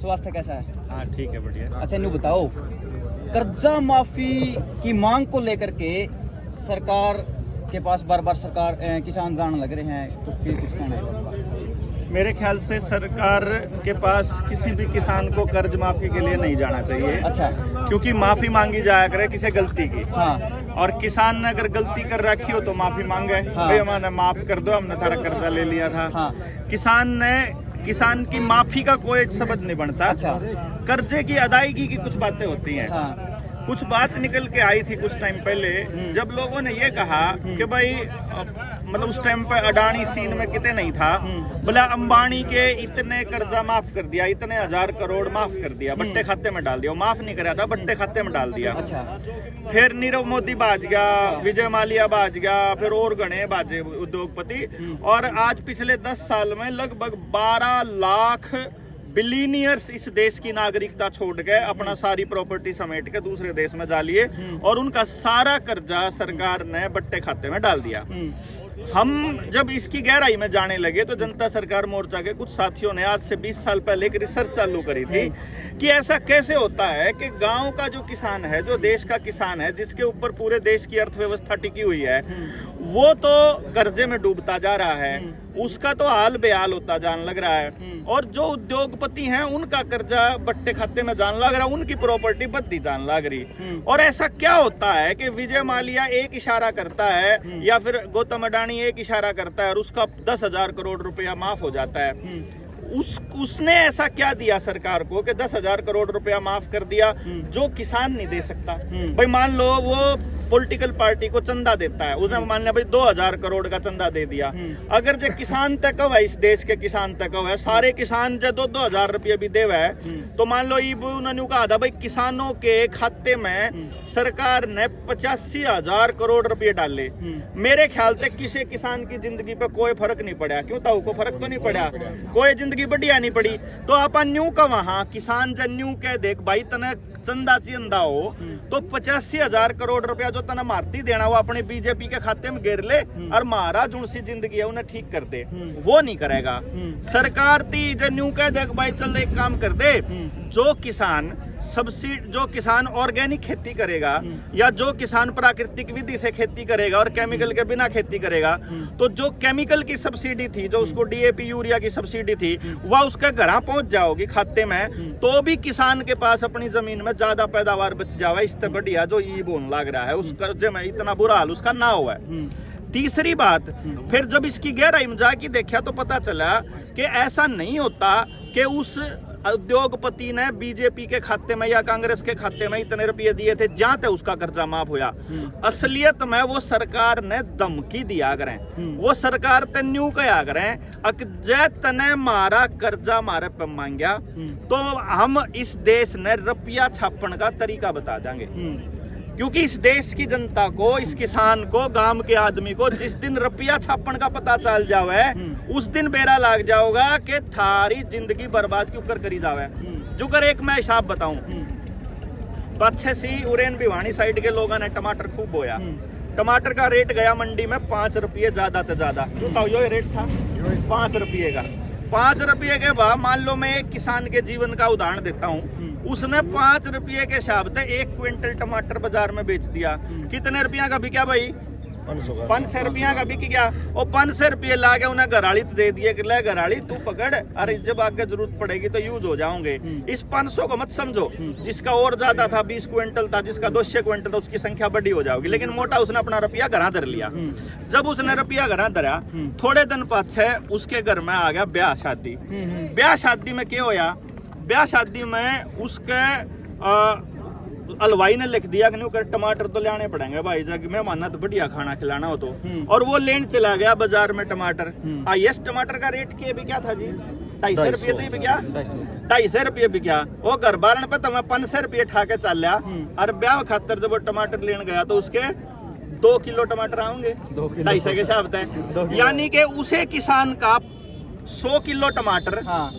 स्वास्थ्य कैसा है? हाँ ठीक है, बढ़िया। अच्छा इन्हें बताओ, कर्जा माफी की मांग को लेकर के सरकार के पास बार बार किसान जान लग रहे हैं, तो फिर कुछ कहना है आपका? मेरे ख्याल से सरकार के पास किसी भी किसान को कर्ज माफी के लिए नहीं जाना चाहिए। अच्छा, क्योंकि माफी मांगी जाया करे किसी गलती की। हाँ, और किसान ने अगर गलती कर रखी हो तो माफी मांगे, हाँ। भाई हमारे माफ कर दो, हमने थारा कर्जा ले लिया था। हाँ। किसान की माफी का कोई शब्द नहीं बनता। अच्छा, कर्जे की अदायगी की कुछ बातें होती हैं। हाँ, कुछ बात निकल के आई थी कुछ टाइम पहले, जब लोगों ने ये कहा कि भाई मतलब उस टाइम पे अडानी सीन में कितने नहीं था, बोला अंबानी के इतने कर्जा माफ कर दिया, इतने 1000 करोड़ माफ कर दिया, बट्टे खाते में डाल दिया। माफ नहीं कराया था, बट्टे खाते में डाल दिया। अच्छा, फिर नीरव मोदी बाज गया, विजय माल्या बाज गया, फिर और गणे बाजे उद्योगपति। और आज पिछले 10 साल में लगभग 12 लाख बिलीनियर्स इस देश की नागरिकता छोड़ के अपना सारी प्रॉपर्टी समेट के दूसरे देश में जा लिए और उनका सारा कर्जा सरकार ने बट्टे खाते में डाल दिया। हम जब इसकी गहराई में जाने लगे तो जनता सरकार मोर्चा के कुछ साथियों ने आज से 20 साल पहले एक रिसर्च चालू करी थी कि ऐसा कैसे होता है कि गांव का जो किसान है, जो देश का किसान है, जिसके ऊपर पूरे देश की अर्थव्यवस्था टिकी हुई है, वो तो कर्जे में डूबता जा रहा है, उसका तो हाल बेहाल होता जान लग रहा है। और जो उद्योगपति हैं उनका कर्जा बट्टे खाते में जान लग रहा है, उनकी प्रॉपर्टी बद्दी जान लग रही। और ऐसा क्या होता है कि विजय माल्या एक इशारा करता है या फिर गौतम अडानी एक इशारा करता है और उसका 10,000 करोड़ रुपया माफ हो जाता है। उसने ऐसा क्या दिया सरकार को कि 10,000 करोड़ रुपया माफ कर दिया जो किसान नहीं दे सकता? भाई मान लो वो पॉलिटिकल पार्टी को चंदा देता है, उसने मान लिया भाई 2000 करोड़ का चंदा दे दिया। अगर जो किसान तक है, इस देश के किसान तक है, सारे किसान जो 2-2 हजार रुपये भी देवे है, तो मान लो उन्होंने कहा था भाई किसानों के खाते में सरकार ने 85,000 करोड़ रुपए डाले। मेरे ख्याल से किसी किसान की जिंदगी पे कोई फर्क नहीं पड़ा। क्यों ताऊ को फर्क तो नहीं पड़ा, कोई जिंदगी बढ़िया नहीं पड़ी। तो अपन न्यू का वहां किसान जन न्यू कह देख भाई तने चंदा चिंदा हो तो 85,000 करोड़ रुपया जो तना मारती देना वो अपने बीजेपी के खाते में गिर ले और मारा जो सी जिंदगी है उन्हें ठीक कर दे। वो नहीं करेगा सरकार। ती जो न्यू कह देख भाई चल एक काम कर दे, जो किसान जो किसान ऑर्गेनिक खेती करेगा या जो किसान प्राकृतिक विधि से खेती करेगा और केमिकल के बिना खेती करेगा, तो जो केमिकल की सब्सिडी थी, जो उसको डीएपी यूरिया की सब्सिडी थी, वह उसके घर पहुंच जाओगी खाते में, तो भी किसान के पास अपनी जमीन में ज्यादा पैदावार बच जावा। इससे बढ़िया जो ये बोन लग रहा है उस कर्जे में इतना बुरा हाल उसका ना हुआ है। तीसरी बात, फिर जब इसकी गहराई में जाके देखा तो पता चला कि ऐसा नहीं होता कि उस उद्योगपति ने बीजेपी के खाते में या कांग्रेस के खाते में इतने रुपये दिए थे जहां तक उसका कर्जा माफ होया। असलियत में वो सरकार ने धमकी दिया करें, वो सरकार तन्यू कहा करें अकजय तने मारा कर्जा मारे पे मांगया तो हम इस देश ने रुपया छापन का तरीका बता देंगे। क्योंकि इस देश की जनता को, इस किसान को, गांव के आदमी को जिस दिन रुपया छापन का पता चल जावे उस दिन बेरा लाग जाओगा कि थारी जिंदगी बर्बाद क्यों कर करी जावे। जो कर एक मैं हिसाब बताऊं, पच्छे सी उरेन भिवानी साइड के लोगों ने टमाटर खूब बोया। टमाटर का रेट गया मंडी में 5 रुपये ज्यादा से ज्यादा। बताओ यो रेट था 5 रुपये का। 5 रुपये के बाद मान लो मैं एक किसान के जीवन का उदाहरण देता हूँ, उसने 5 रुपये के हिसाब से 1 क्विंटल टमाटर बाजार में बेच दिया। कितने रुपया का बिका भाई? 500 रुपया का बिक गया। और 500 रुपये ला के उन्हें घराली दे दिए कि ले घराली तू पकड़, अरे जब आगे जरूरत पड़ेगी तो यूज हो जाओगे। इस 500 को मत समझो, जिसका और ज्यादा था 20 क्विंटल था, जिसका 200 क्विंटल था, उसकी संख्या बड़ी हो जाओगी। लेकिन मोटा उसने अपना रुपया घरा धर लिया। जब उसने रुपया घरा धरा, थोड़े दिन पाछे उसके घर में आ गया ब्याह शादी। ब्याह शादी में क्या होया? ब्याह शादी में उसके हलवाई ने लिख दिया कि टमाटर तो लाने पड़ेंगे भाई, जाके मेहमान तो बढ़िया खाना खिलाना हो तो। और वो लेने चला गया बाजार में टमाटर। हाईएस्ट टमाटर का रेट क्या भी क्या था जी? 250 रुपये तो बिका। 250 रुपये बिका। वो घर बारन पे तो मैं 500 रुपये ठा के चल लिया। और ब्याह खातर जब वो टमाटर लेने गया तो उसके 2 किलो टमाटर आएंगे 250 के हिसाब से। यानी कि उसे किसान का 100 किलो टमाटर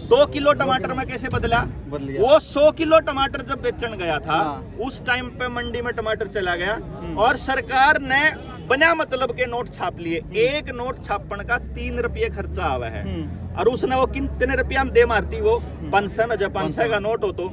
2 किलो टमाटर में कैसे बदला? वो 100 किलो टमाटर जब बेचन गया था उस टाइम पे मंडी में टमाटर चला गया और सरकार ने बिना मतलब के नोट छाप लिए। एक नोट छापन का 3 रुपये खर्चा आवा है और उसने वो कितने रुपया में दे मारती? वो 500 में जब 500 का नोट हो तो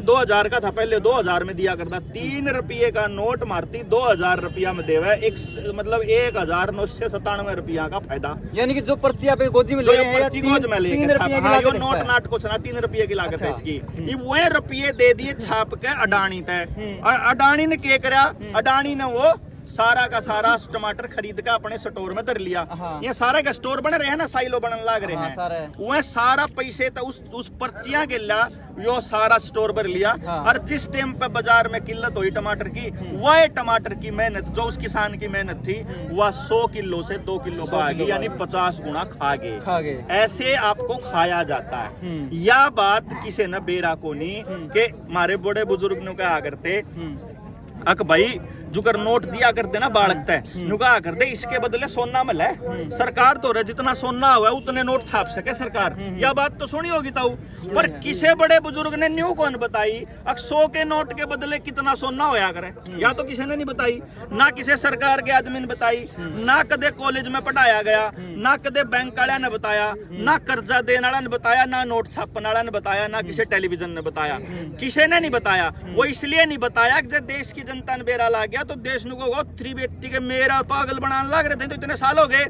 2000 का था पहले, 2000 में दिया करता। 3 रुपये का नोट मारती 2000 रुपया में देवे, एक मतलब 1997 रुपया का फायदा। यानी कि जो पर्ची आप गोजी में जो ले रहे हैं, पर्ची गोज में लेके 3 रुपये की हाँ, यो लागत नोट इसका है। नाट कुछ ना 3 रुपये की लागत है अच्छा। इसकी। ये वह रुपये दे दिए छाप के अडानी तय, और अडानी ने क्या करा, अडानी ने वो सारा का सारा टमाटर खरीद के अपने स्टोर में धर लिया। हाँ। ये सारे का स्टोर बने रहे हैं ना, साइलो बनने लग रहे हाँ, हैं, सारा है। वह सारा पैसे तो उस पर्चियां के ला यो सारा स्टोर भर लिया। हाँ। और जिस टाइम पे बाजार में किल्लत हुई टमाटर की, वह टमाटर की मेहनत जो उस किसान की मेहनत थी वह 100 किलो से 2 किलो पर आ गई, यानी 50 गुना खा गए। ऐसे आपको खाया जाता है। यह बात किसी ने बेरा को नहीं कि हमारे बड़े बुजुर्ग ने कहा करते अक भाई जुकर नोट दिया करते ना बालकता है, नुका करते इसके बदले सोना मिला है। सरकार तो रहे जितना सोना हुआ है उतने नोट छाप सके सरकार। यह बात तो सुनी होगी ताऊ, पर किसे बड़े बुजुर्ग ने न्यू कौन बताई 100 के नोट के बदले कितना सोना होया करे, या तो किसी ने नहीं बताई, ना किसी सरकार के आदमी ने बताई, ना कदे कॉलेज में पढ़ाया गया, ना कदे बैंक वाले ने बताया, ना कर्जा देने वाला ने बताया, ना नोट छापने वाला ने बताया, ना किसी टेलीविजन ने बताया, किसी ने नहीं बताया। वो इसलिए नहीं बताया कि जब देश की जनता ने बेरा ला गया तो देश को 3 व्यक्ति के मेरा पागल बनाने लग रहे थे, तो इतने साल हो गए।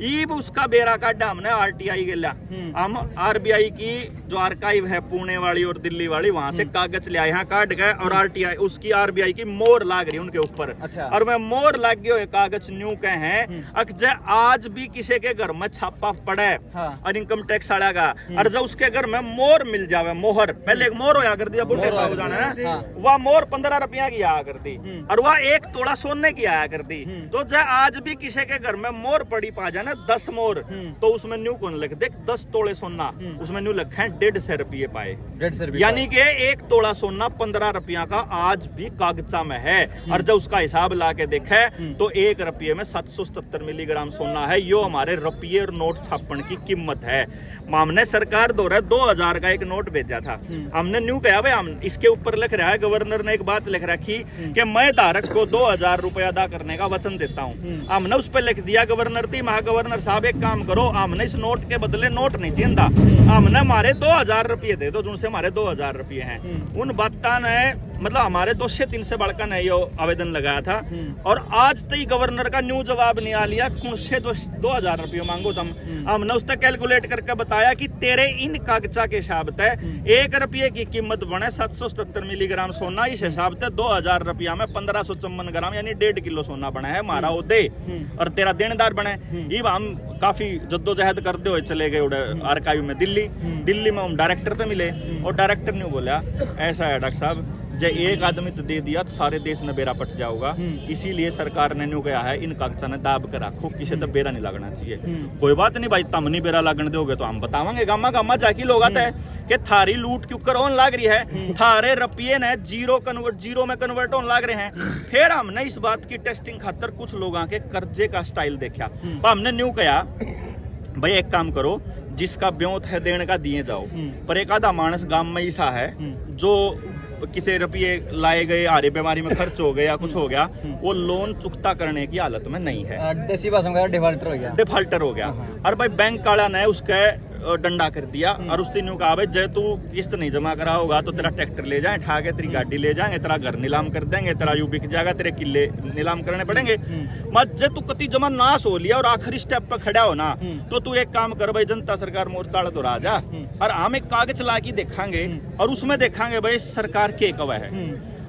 ईब उसका बेरा काटा हमने आरटीआई के लिया, हम आरबीआई की जो आर्काइव है पुणे वाली और दिल्ली वाली, वहां से कागज ले आए, यहाँ काट गए, और आरटीआई उसकी आरबीआई की मोहर लाग रही उनके ऊपर। अच्छा। और वह मोहर लाग गए हुए कागज न्यू के हैं, अगर आज भी किसी के घर में छापा पड़े और इनकम टैक्स वाला का, और जब उसके घर में मोहर मिल जावे, मोहर पहले एक मोहर होया कर दिया बुढ़े ताऊ जाने ना, वह मोहर 15 रुपया की आया करती, और वह 1 तोड़ा सोने की आया करती। तो जब आज भी किसी के घर में मोहर पड़ी पा जाए ना 10 मोहर, तो उसमें न्यू कौन लिख देख 10 तोड़े सोना, उसमें न्यू लिखा है 150 रुपये पाए, 150 रुपये, यानी कि 1 तोड़ा सोना 15 रुपया का आज भी कागजा में है। और जब उसका हिसाब ला के देखे तो 1 रुपये में 777 मिलीग्राम सोना है। यो हमारे रुपये और नोट छापन की कीमत है। हमने सरकार द्वारा 2000 का एक नोट भेजा था, हमने न्यू कहा भाई हम इसके ऊपर लिख रहा है, गवर्नर ने एक बात लिख रखी कि मैं धारक को 2000 रुपया अदा करने का वचन देता हूँ। हमने उस पर लिख दिया गवर्नर थी, महागवर्नर साहब एक काम करो, हमने इस नोट के बदले नोट नहीं चाहिए, हमने हमारे 2000 रुपये दे दो, जिनसे हमारे 2000 रुपये हैं। उन बातों ने मतलब हमारे 2 से 3 से बढ़कर ने यो आवेदन लगाया था, और आज तक गवर्नर का न्यू जवाब नहीं आ लिया, कौन से 2000 रुपये मांगो तुम। हमने उस तक कैलकुलेट करके बताया कि तेरे इन कागजा के हिसाब से 1 रुपये की कीमत बने 777 मिलीग्राम सोना, इस हिसाब से 2000 रुपया में 1554 ग्राम यानी 1.5 किलो सोना बना है हमारा, वो दे और तेरा देनदार बने। ये हम काफी जद्दोजहद करते हुए चले गए आर्काइव में दिल्ली में हम डायरेक्टर से मिले, और डायरेक्टर ने बोला ऐसा है डॉक्टर साहब, जब एक आदमी तो दे दिया तो सारे देश में बेरा पट जाओगा, इसीलिए सरकार ने न्यू कहा है इन कागजा ने दाब कर रखो, किसी तो बेरा नहीं लगना चाहिए। कोई बात नहीं भाई, तुम नहीं बेरा लगने दोगे तो हम बतावांगे गामा गामा जाके लोग आते हैं कि थारी लूट क्यों कर होने लग रही है, थारे रुपये ने जीरो में कन्वर्ट होने लग रहे हैं। फिर हमने इस बात की टेस्टिंग खातर कुछ लोगों के कर्जे का स्टाइल देखा, तो हमने न्यू कहा भाई एक काम करो, जिसका ब्योत है देने का दिए जाओ, पर एक आधा मानस गांव में ऐसा है जो कितने रुपये लाए गए हारे बीमारी में खर्च हो गया, कुछ हो गया, वो लोन चुकता करने की हालत में नहीं है, देसी भाषा में डिफॉल्टर हो गया। और भाई बैंक वाला ने उसका डंडा कर दिया, और उसने न्यू कहा भाई जब तू किस्त नहीं जमा करा होगा तो तेरा ट्रैक्टर ले जाए ठा के, तेरी गाड़ी ले जाएंगे, तेरा घर नीलाम कर देंगे, तेरा यू बिक जाएगा, तेरे किले नीलाम करने पड़ेंगे। मत जब तू कति जमा नाश हो लिया और आखिरी स्टेप पे खड़ा हो ना, तो तू एक काम कर भाई, जनता सरकार मोर्चा तो राजा, और हम एक कागज ला के देखांगे और उसमें देखांगे भाई सरकार के कवा है।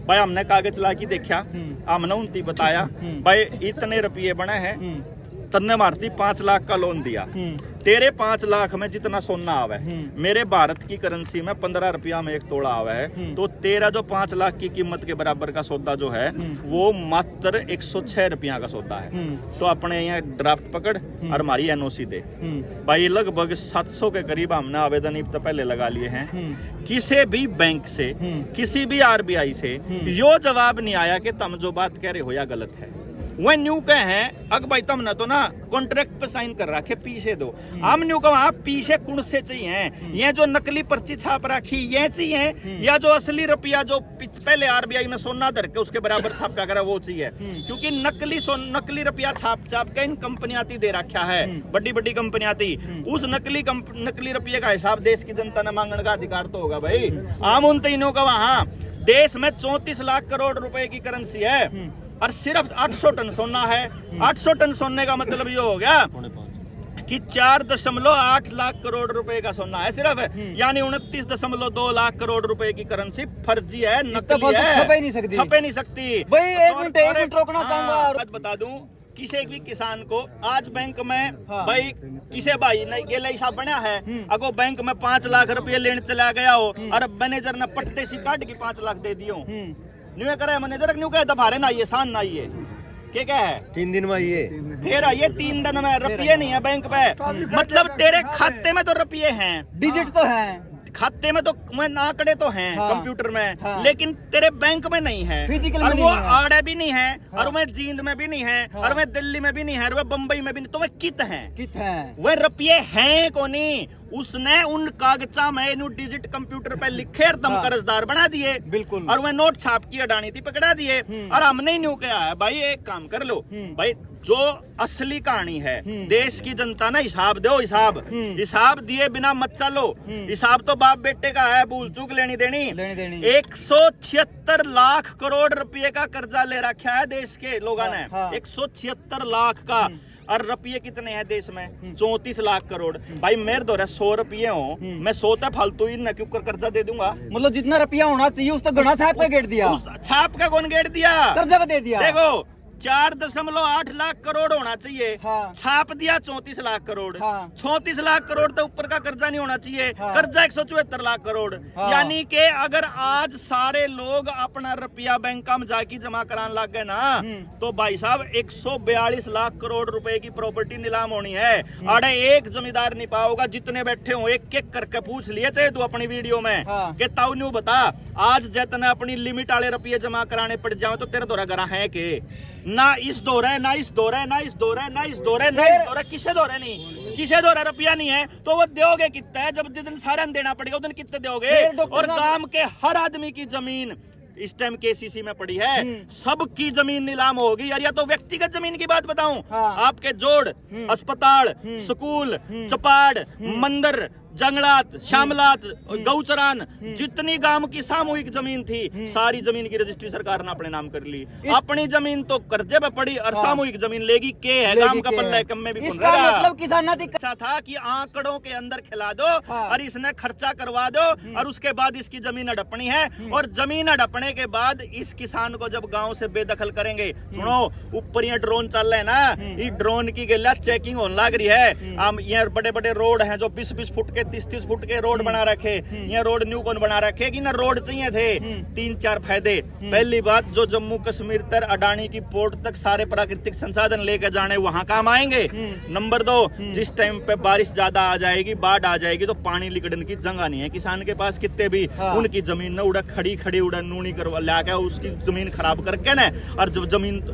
भाई हमने कागज ला के देखा, हमने उनती बताया भाई इतने रुपये बने हैं, तन्ने मारती 5 लाख का लोन दिया, तेरे 5 लाख में जितना सोना आवा है, मेरे भारत की करेंसी में 15 रुपया में 1 तोड़ा आवा है, तो तेरा जो 5 लाख की कीमत के बराबर का सौदा जो है वो मात्र 106 रुपया का सौदा है। तो अपने यहाँ ड्राफ्ट पकड़ और हमारी एनओसी दे। भाई लगभग 700 के करीब हमने आवेदन तो पहले लगा लिए हैं। किसी भी बैंक से, किसी भी आरबीआई से यो जवाब नहीं आया कि तुम जो बात कह रहे हो या गलत है। वह न्यू कहे हैं अग भाई तुमने तो ना कॉन्ट्रैक्ट पे साइन कर रखे पीछे दो, हम न्यू कहा पीछे कौन से चाहिए, ये जो नकली पर्ची छाप रखी ये चाहिए या जो असली रुपया जो पहले आरबीआई में सोना धर के उसके बराबर छापा करा वो चाहिए, क्योंकि नकली रुपया छाप के इन कंपनियां दे रखा है, बड़ी बड़ी कंपनियां थी, उस नकली रुपये का हिसाब देश की जनता ने मांगने का अधिकार तो होगा भाई। आम उन तीनों का वहां देश में 34 लाख करोड़ रुपए की करेंसी है और सिर्फ 800 टन सोना है। 800 टन सोने का मतलब ये हो गया कि 4.8 लाख करोड़ रुपए का सोना है सिर्फ, यानी 29.2 लाख करोड़ रुपए की करेंसी फर्जी है, नकली है, छपे नहीं सकती। भाई एक मिनट रोकना चाहूंगा, बता दूं किसी भी किसान को आज बैंक में भाई किसे भाई ने ये हिसाब बना है, अगर बैंक में 5 लाख रुपए लेने चला गया हो और मैनेजर ने पट्टे सी काट के 5 लाख दे दियो, न्यू करे मैनेजर न्यू कहे दफारे ना आइए शान ना आइए, क्या है 3 दिन में आइए, फिर आइए 3 दिन में, रुपये नहीं है बैंक पे, मतलब तेरे खाते में तो रुपये हैं, डिजिट तो है खाते में तो आंकड़े तो हैं कंप्यूटर में, लेकिन तेरे बैंक में नहीं है, फिजिकल और में वो नहीं है। आड़े भी नहीं है, और वह जींद में भी नहीं है, और वह दिल्ली में भी नहीं है, और वह बम्बई में भी नहीं, तो वह कित हैं, वह रुपये हैं कोनी, उसने उन कागजा में इन डिजिट कंप्यूटर पे लिखे तुम कर्जदार बना दिए, बिल्कुल, और वह नोट छाप की अडानी थी पकड़ा दिए, और हमने ही न्यू कहा है भाई एक काम कर लो भाई, जो असली कहानी है देश की जनता ना हिसाब दो, हिसाब दिए बिना मत चलो, हिसाब तो बाप बेटे का है, भूल चूक लेनी देनी। 176 लाख करोड़ रुपए का कर्जा ले रखा है देश के लोगों ने, 176 लाख का, और रुपये कितने हैं देश में 34 लाख करोड़। भाई मेरे दो 100 रुपये हो, मैं 100 फालतू ही न क्यों कर्जा दे दूंगा, मतलब जितना रुपया होना चाहिए उस तो गणा छाप पे गेट दिया, छाप का कौन गेट दिया, कर्जा पे दे दिया। देखो 4.8 लाख करोड़ होना चाहिए, छाप दिया 34 लाख करोड़, 34 लाख करोड़ तो ऊपर का कर्जा नहीं होना चाहिए, कर्जा 174 लाख करोड़, यानी कि अगर आज सारे लोग अपना रुपया बैंक में जाके जमा कराने लग गए ना, तो भाई साहब 142 लाख करोड़ रुपए की प्रॉपर्टी नीलाम होनी है, अरे एक जमींदार नहीं पाओगा, जितने बैठे हो एक एक करके पूछ लिए थे तू अपनी वीडियो में कि ताऊ न्यू बता आज जितने अपनी लिमिट वाले रुपये जमा कराने पड़ जाओ तो तेरे द्वारा गरा है के ना इस दौरे ना इस दौरे ना इस दौरे ना इस दौरे ना इस दौरे, किसे दौरे नहीं, किसे दौरे रुपया नहीं है तो वो दोगे कितना है, जब जिस दिन सारा देना पड़ेगा उस दिन कितने दोगे। और गांव के हर आदमी की जमीन इस टाइम केसीसी में पड़ी है, सबकी जमीन नीलाम होगी यार, या तो व्यक्तिगत जमीन की बात बताऊं, आपके जोड़ अस्पताल, स्कूल, चपाड़, मंदिर, जंगलात, श्यामलात, गौचरान, जितनी गांव की सामूहिक जमीन थी सारी जमीन की रजिस्ट्री सरकार ने अपने नाम कर ली, अपनी जमीन तो कर्जे पे पड़ी और सामूहिक जमीन लेगी के है, गांव का पल्ला कम में भी इसका मतलब किसान अच्छा था कि आंकड़ों के अंदर खिला दो और इसने खर्चा करवा दो और उसके बाद इसकी जमीन हड़पनी है, और जमीन हड़पने के बाद इस किसान को जब गांव से बेदखल करेंगे, सुनो ऊपर ये ड्रोन चल रहे हैं ना, ये ड्रोन की गला चेकिंग होने लग रही है, हम ये बड़े बड़े रोड हैं जो 20-20 फुट के 30-30 फुट के रोड बना रखे, ये रोड न्यू कौन बना रखे कि ना रोड चाहिए थे, 3-4 फायदे। पहली बात जो जम्मू कश्मीर तक अडानी की पोर्ट तक सारे प्राकृतिक संसाधन लेकर जाने वहां काम आएंगे। नंबर 2 जिस टाइम पे बारिश ज्यादा आ जाएगी, बाढ़ आ जाएगी तो पानी लिकड़ने की जगह नहीं है किसान के पास, कितने भी उनकी जमीन न उड़ा खड़ी उड़ा नूनी करवा लाके उसकी जमीन खराब करके ना, और जब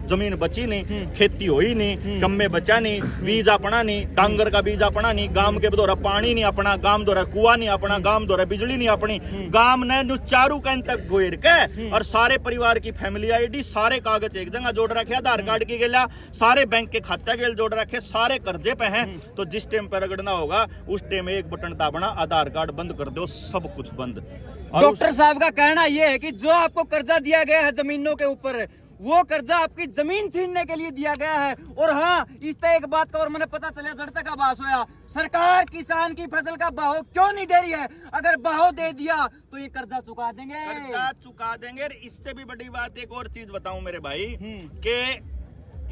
जमीन बची नहीं, खेती हुई नहीं, कम में बचा नहीं, बीज अपना नहीं, डांगर का बीज अपना नहीं, गांव के द्वारा पानी नहीं अपना, गांव द्वारा कुआ नहीं अपना, गांव द्वारा बिजली नहीं अपनी, गांव ने चारू कैन तक गोर के और सारे परिवार की फैमिली आईडी सारे कागज एक जगह जोड़ रखे, आधार कार्ड की गेला सारे बैंक के खाते के जोड़ रखे, सारे कर्जे पे हैं, तो जिस टाइम पर रगड़ना होगा उस टाइम एक बटन दाबना, आधार कार्ड बंद कर दो, सब कुछ बंद। डॉक्टर साहब का कहना यह है कि जो आपको कर्जा दिया गया है जमीनों के ऊपर, वो कर्जा आपकी जमीन छीनने के लिए दिया गया है। और हाँ, इस तरह एक बात का और मैंने पता चला, जड़ तक आभास होया, सरकार किसान की फसल का भाव क्यों नहीं दे रही है, अगर भाव दे दिया तो ये कर्जा चुका देंगे। इससे भी बड़ी बात एक और चीज बताऊं मेरे भाई के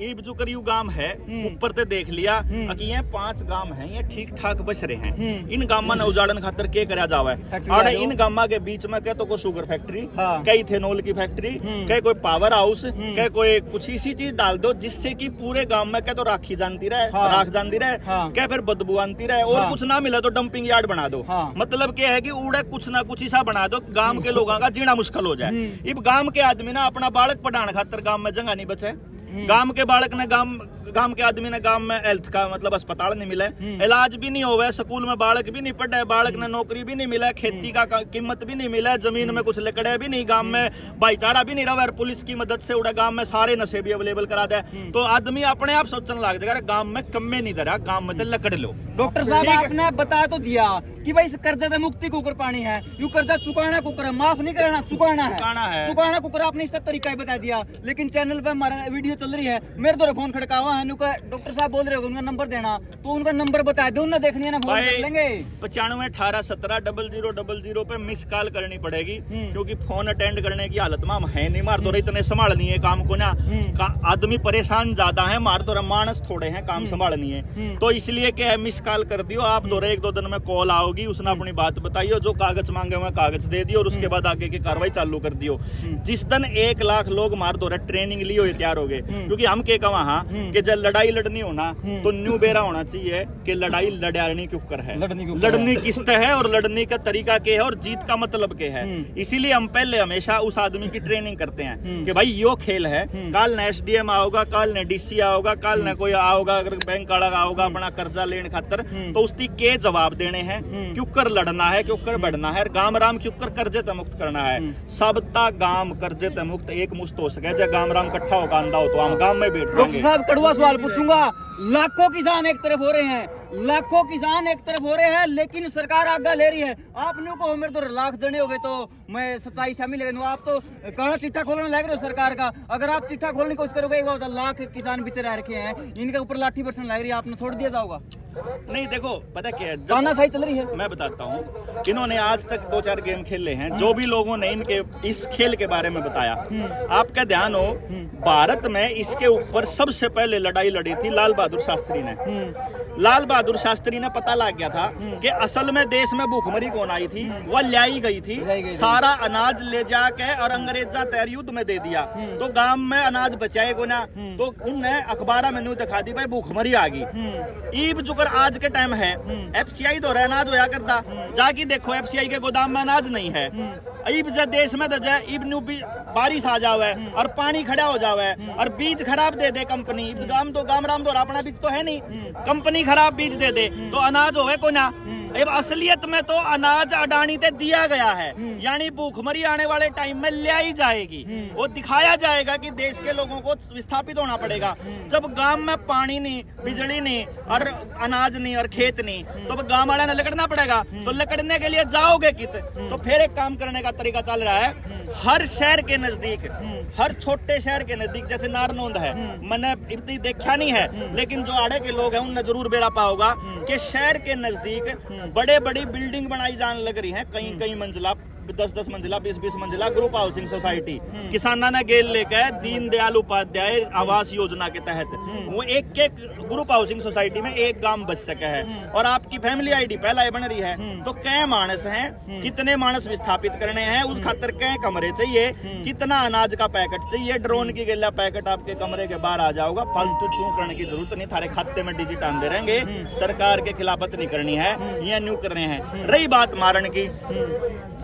ईब जो करियो गांव है ऊपर से देख लिया कि ये 5 गांव हैं, ये ठीक ठाक बच रहे हैं, इन गांव ने उजाड़न खातर के करा जावा है, और इन गांव के बीच में कह तो कोई शुगर फैक्ट्री, कई इथेनॉल की फैक्ट्री, कह कोई पावर हाउस, कह कोई कुछ ऐसी चीज डाल दो जिससे कि पूरे गांव में कह तो राखी जानती रहे, राख जानती रहे, कह फिर बदबू आती रहे, और कुछ ना मिला तो डंपिंग यार्ड बना दो। मतलब क्या है कि उड़े कुछ ना कुछ ऐसा बना दो गांव के लोगों का जीना मुश्किल हो जाए। इब गांव के आदमी ना अपना बालक पढ़ाने खातर गांव में जगह नहीं बचे, गांव के बालक ने गांव के आदमी ने गांव में हेल्थ का मतलब अस्पताल नहीं मिला है, इलाज भी नहीं होवे, स्कूल में बालक भी नहीं पढ़े, बालक ने नौकरी भी नहीं मिला है, खेती का कीमत भी नहीं मिला है, जमीन में कुछ लकड़े भी नहीं, गांव में भाईचारा भी नहीं रहा, और पुलिस की मदद से उड़ा गांव में सारे नशे भी अवेलेबल करा दे, तो आदमी अपने आप सोचने लग जाएगा गांव में कम्मे नहीं धरा, गांव में तो लकड़ लो। डॉक्टर साहब आपने बता तो दिया कि भाई इस कर्जा से मुक्ति कुकर पानी है, यू कर्जा चुकाना कुकर है, माफ नहीं करना, चुकाना है चुकाना कुकर, आपने इसका तरीका ही बता दिया। लेकिन चैनल पे हमारा वीडियो चल रही है, मेरे द्वारा फोन खड़का हुआ है, डॉक्टर साहब बोल रहे हो उनका नंबर देना, तो उनका नंबर बता दो ना, देखनी है ना, फोन कर लेंगे। 95 18 17 0000 पे मिस कॉल करनी पड़ेगी, क्योंकि फोन अटेंड करने की हालत में हम है नहीं, मार दो इतने संभालनी है काम को ना, आदमी परेशान ज्यादा है, मार दो मानस थोड़े हैं, काम संभालनी है, तो इसलिए क्या है मिस कॉल कर दियो आप, दो एक दो दिन में कॉल आओगी, उसने अपनी बात बताइयो, जो कागज मांगे हुए कागज दे दियो, और उसके बाद आगे की कार्रवाई चालू कर दियो। जिस दिन 1 लाख लोग मार दो ट्रेनिंग ली हो तैयार हो गए, क्योंकि हम के कहा कि जब लड़ाई लड़नी होना तो न्यू बेरा होना चाहिए कि लड़ाई लड़ानी क्यों कर है, लड़नी किस्त है, और लड़ने का तरीका क्या है, और जीत का मतलब क्या है। इसीलिए हम पहले हमेशा उस आदमी की ट्रेनिंग करते हैं कि भाई यो खेल है, कल न SDM आओगा, कल न DC आओगा, कल न कोई आओगा, अगर बैंक वाला आओगा अपना कर्जा लेने खातर, तो उसकी के जवाब देने हैं, क्यों कर लड़ना है, क्यों कर बढ़ना है, गाम राम क्यों कर कर्जे ते मुक्त करना है, सबता गाम कर्जे ते मुक्त एक मुश्त हो सके, जब गाम राम इकट्ठा होगा अंधा हो तो हम गांव में बैठ डॉक्टर साहब कड़वा सवाल पूछूंगा, लाखों किसान एक तरफ हो रहे हैं, लाखों किसान एक तरफ हो रहे हैं, लेकिन सरकार आज्ञा ले रही है, आपने को मेरे तो लाख जने हो गए, तो मैं सच्चाई शामिल है, आप तो कहाँ चिट्ठा खोलने लग रहे हो सरकार का, अगर आप चिट्ठा खोलने की कोशिश करोगे, एक बात लाख किसान पीछे रह रखे हैं, इनके ऊपर लाठी बरसने लग रही है, आपने छोड़ दिया जाओगा? नहीं, देखो पता क्या है, जाना सही चल रही है, मैं बताता हूँ, इन्होंने आज तक 2-4 गेम खेले हैं, जो भी लोगों ने इनके इस खेल के बारे में बताया, आपका ध्यान हो, भारत में इसके ऊपर सबसे पहले लड़ाई लड़ी थी लाल बहादुर शास्त्री ने। लाल बहादुर शास्त्री ने पता लग गया था कि असल में देश में भूखमरी कौन आई थी, वह लाई गई थी, सारा अनाज ले जाके और अंग्रेजा तैर युद्ध में दे दिया, तो गांव में अनाज बचाए को ना, तो उनने अखबार में न्यूज दिखा दी भाई भूखमरी आ गई। ईब जुकर आज के टाइम है, FCI दो अनाज होया करता, जाके देखो FCI के गोदाम में अनाज नहीं है, ईब जब देश में दे ईब न्यू बारिश आ जावे और पानी खड़ा हो जावे और बीज खराब दे दे कंपनी, गाम राम दो अपना बीज तो है नहीं, कंपनी खराब बीज दे दे तो अनाज होवे को ना। अब असलियत में तो अनाज अडानी ते दिया गया है, यानी भूखमरी आने वाले टाइम में ले आई जाएगी, वो दिखाया जाएगा कि देश के लोगों को विस्थापित होना पड़ेगा। जब गांव में पानी नहीं, बिजली नहीं और अनाज नहीं और खेत नहीं, तो गांव वाला ने लकड़ना पड़ेगा, तो लकड़ने के लिए जाओगे कित, तो फिर एक काम करने का तरीका चल रहा है, हर शहर के नजदीक, हर छोटे शहर के नजदीक, जैसे नारनौंद है, मैंने इतनी देखा नहीं है, लेकिन जो आड़े के लोग हैं उनने जरूर बेरा पाओगा कि शहर के नजदीक बड़े बड़ी बिल्डिंग बनाई जाने लग रही है, कई मंजिला, 10-10 मंजिला, 20-20 मंजिला ग्रुप हाउसिंग सोसाइटी किसाना ने गेल लेकर दीनदयाल उपाध्याय आवास योजना के तहत वो एक ग्रुप हाउसिंग सोसाइटी में एक गांव बच सके है, और आपकी फैमिली आईडी पहला बन रही है, तो कै मानस हैं, कितने मानस विस्थापित करने हैं, उस खातर कै कमरे चाहिए, कितना अनाज का पैकेट चाहिए, ड्रोन की गेला पैकेट आपके कमरे के बाहर आ जाओगा, फालतू चूं करने की जरूरत नहीं, थारे खाते में डिजिट आंदे रहेंगे, सरकार के खिलाफत नहीं करनी है, ये न्यू करने हैं। रही बात मारन की,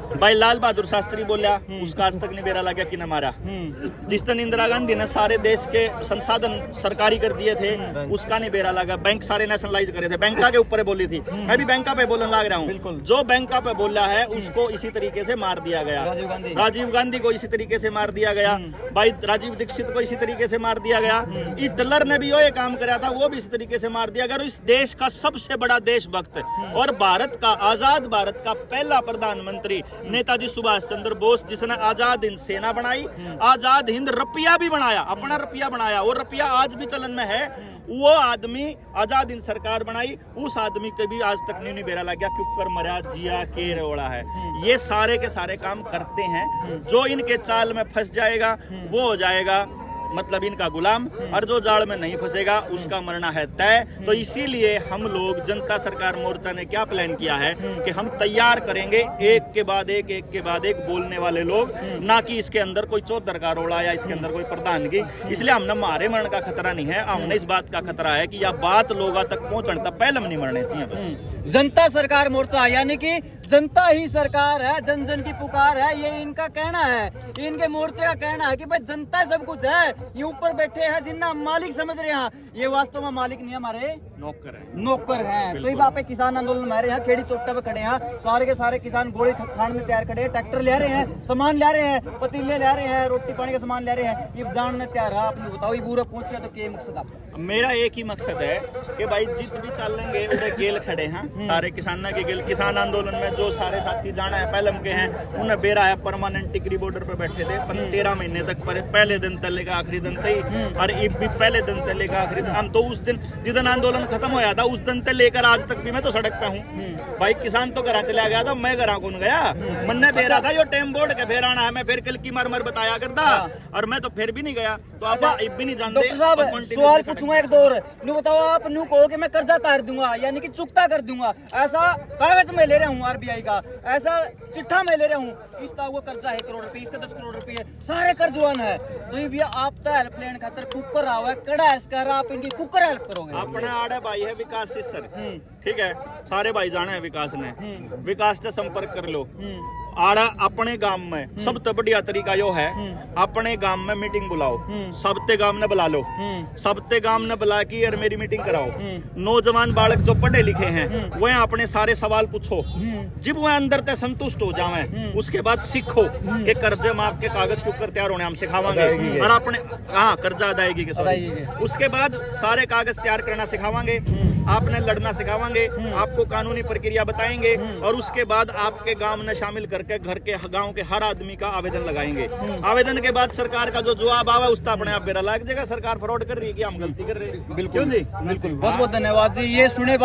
भाई लाल बहादुर शास्त्री बोला, उसका आज तक नहीं बेरा लगा कि न मारा, जिस दिन इंदिरा गांधी ने सारे देश के संसाधन सरकारी कर दिए थे, उसका नहीं बेरा लगा, बैंक सारे नेशनलाइज करे थे, बैंका के ऊपर बोली थी, मैं भी बैंका पे बोलने लग रहा हूँ, जो बैंका पे बोला है उसको इसी तरीके से मार दिया गया, राजीव गांधी को इसी तरीके से मार दिया गया, भाई राजीव दीक्षित को इसी तरीके से मार दिया गया, हिटलर ने भी ये काम कराया था, वो भी इसी तरीके से मार दिया गया। इस देश का सबसे बड़ा देशभक्त और भारत का, आजाद भारत का पहला प्रधानमंत्री नेताजी सुभाष चंद्र बोस, जिसने आजाद हिंद सेना बनाई, आजाद हिंद रुपया भी बनाया, अपना रुपया बनाया, वो रुपया आज भी चलन में है, वो आदमी आजाद हिंद सरकार बनाई, उस आदमी के भी आज तक नहीं बेरा लग गया, क्यों मरा जिया के रोड़ा है। ये सारे के सारे काम करते हैं, जो इनके चाल में फंस जाएगा वो हो जाएगा मतलब इनका गुलाम, और जो जाल में नहीं फंसेगा उसका मरना है तय। तो इसीलिए हम लोग जनता सरकार मोर्चा ने क्या प्लान किया है कि हम तैयार करेंगे एक के बाद एक बोलने वाले लोग, ना कि इसके अंदर कोई चौधर का रोड़ा या इसके अंदर कोई प्रधानगी। इसलिए हमने हमारे मरण का खतरा नहीं है, हमने इस बात का खतरा है कि यह बात लोगों तक पहुंचने तक पहले हम नहीं मरने चाहिए। बस जनता सरकार मोर्चा यानी कि जनता ही सरकार है, जन जन की पुकार है, ये इनका कहना है, इनके मोर्चे का कहना है कि भाई जनता सब कुछ है, ये ऊपर बैठे हैं जिन्ना मालिक समझ रहे हैं, ये वास्तव में मालिक नहीं हमारे नौकर है। नौकर हैं। तो ये आप किसान आंदोलन में रहे हैं, खेड़ी चौकटा पे खड़े हैं, सारे के सारे किसान गोली खान में तैयार खड़े हैं, ट्रैक्टर ले रहे हैं, सामान ले रहे हैं, पतीले ले रहे हैं, रोटी पानी का सामान ले रहे हैं, ये जानने तैयार है। आपने बताओ ये पूरा पहुंचे तो क्या मकसद आपका? मेरा एक ही मकसद है कि भाई जित भी चलेंगे उधर गेल खड़े हैं, सारे किसानों के गेल, किसान आंदोलन में जो सारे साथी जाना है पहलम के हैं, उन्हें बेरा है परमानेंट टिकरी बॉर्डर पे बैठे थे 13 महीने तक, पहले दिन तले का आखिरी दिन थे, और अब भी पहले दिन तले का आखिरी दिन। हम तो उस दिन जिस आंदोलन खत्म होया था उस दिन से लेकर आज तक भी मैं तो सड़क पे हूँ भाई। किसान तो घर चला गया था, मैं घर कौन गया, मन ने बेरा था जो टेम बोर्ड के फेर आना है, मैं फिर कल की मर बताया करता, और मैं तो फिर भी नहीं गया। तो आप अब भी नहीं जानते। डॉक्टर साहब सवाल पूछूंगा एक दौर, न्यू बताओ आप न्यू कहो कि मैं कर्जा तार दूंगा यानी कि चुकता कर दूंगा, ऐसा कागज में ले रहा हूँ आरबीआई का, ऐसा चिट्ठा में ले रहा हूँ, इसका वो कर्जा 1 करोड़ रुपए, इसका 10 करोड़ रुपए, सारे कर्जवान है। तो ये भैया आप तो हेल्पलाइन खातर कुकर आवा है, कड़ा है इसका, आप इनकी कुकर हेल्प करोगे। अपने आड़े भाई है विकास सर, ठीक है, सारे भाई जाने हैं विकास ने, विकास से संपर्क कर लो। आड़ा अपने गांव में सबसे बढ़िया तरीका यो है, अपने गांव में मीटिंग बुलाओ, सबते गांव ने बुला लो, सबते गांव ने बुला के यार मेरी मीटिंग कराओ, नौजवान बालक जो पढ़े लिखे हैं वह अपने सारे सवाल पूछो, जब वह अंदर ते संतुष्ट हो जावे उसके बाद सीखो कि कर्जे माफ के कागज के ऊपर तैयार होने हम सिखावांगे, और अपने कर्जा अदायगी के साथ उसके बाद सारे कागज तैयार करना सिखावांगे, आपने लड़ना सिखावांगे, आपको कानूनी प्रक्रिया बताएंगे, और उसके बाद आपके गांव में शामिल करके घर के गांव के हर आदमी का आवेदन लगाएंगे। आवेदन के बाद सरकार का जो जवाब आवा उसका अपने आप बेरा लग जाएगा, सरकार फ्रॉड कर रही है कि हम गलती कर रहे हैं। बिल्कुल जी, बिल्कुल, बहुत बहुत धन्यवाद जी। ये सुने